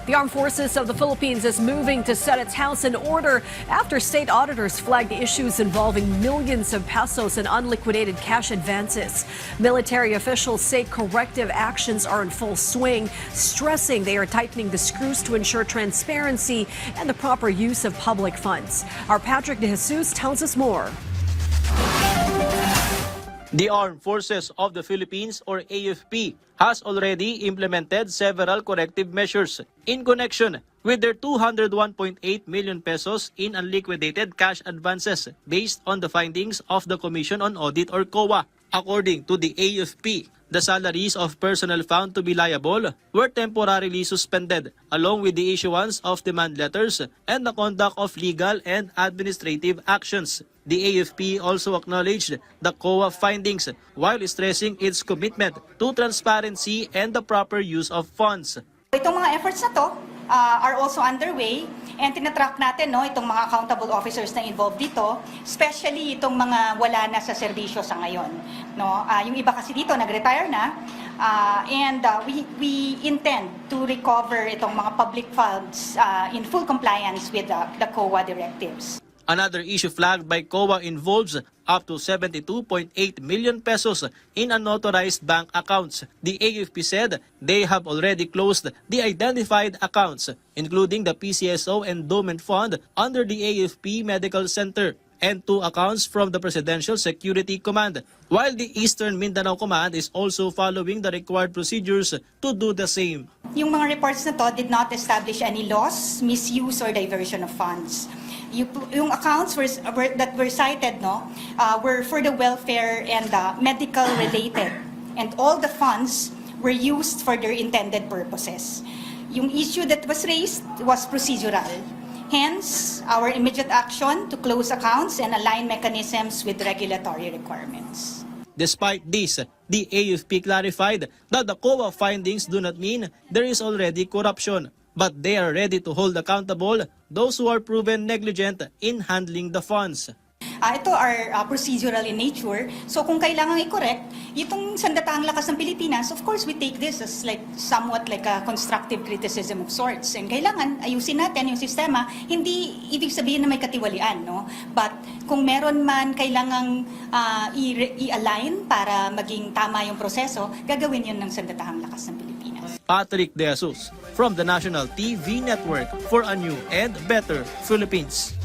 The Armed Forces of the Philippines is moving to set its house in order after state auditors flagged issues involving millions of pesos in unliquidated cash advances. Military officials say corrective actions are in full swing, stressing they are tightening the screws to ensure transparency and the proper use of public funds. Our Patrick De Jesus tells us more. The Armed Forces of the Philippines, or AFP, has already implemented several corrective measures in connection with their 201.8 million pesos in unliquidated cash advances based on the findings of the Commission on Audit, or COA. According to the AFP, the salaries of personnel found to be liable were temporarily suspended, along with the issuance of demand letters and the conduct of legal and administrative actions. The AFP also acknowledged the COA findings while stressing its commitment to transparency and the proper use of funds. Itong mga efforts na to are also underway and tinatrack natin itong mga accountable officers na involved dito, especially itong mga wala na sa serbisyo sa ngayon. Yung iba kasi dito nag-retire na and we intend to recover itong mga public funds in full compliance with the COA directives. Another issue flagged by COA involves up to 72.8 million pesos in unauthorized bank accounts. The AFP said they have already closed the identified accounts, including the PCSO Endowment Fund under the AFP Medical Center and 2 accounts from the Presidential Security Command, while the Eastern Mindanao Command is also following the required procedures to do the same. Yung mga reports na to did not establish any loss, misuse, or diversion of funds. Yung accounts that were cited were for the welfare and medical related, and all the funds were used for their intended purposes. Yung issue that was raised was procedural. Hence, our immediate action to close accounts and align mechanisms with regulatory requirements. Despite this, the AFP clarified that the COA findings do not mean there is already corruption, but they are ready to hold accountable those who are proven negligent in handling the funds. Ito are procedural in nature. So kung kailangan i-correct, itong Sandataang Lakas ng Pilipinas, of course we take this as somewhat like a constructive criticism of sorts. And kailangan ayusin natin yung sistema, hindi ibig sabihin na may katiwalian, But kung meron man kailangang i-align para maging tama yung proseso, gagawin yun ng Sandataang Lakas ng Pilipinas. Patrick De Jesus from the National TV Network for a new and better Philippines.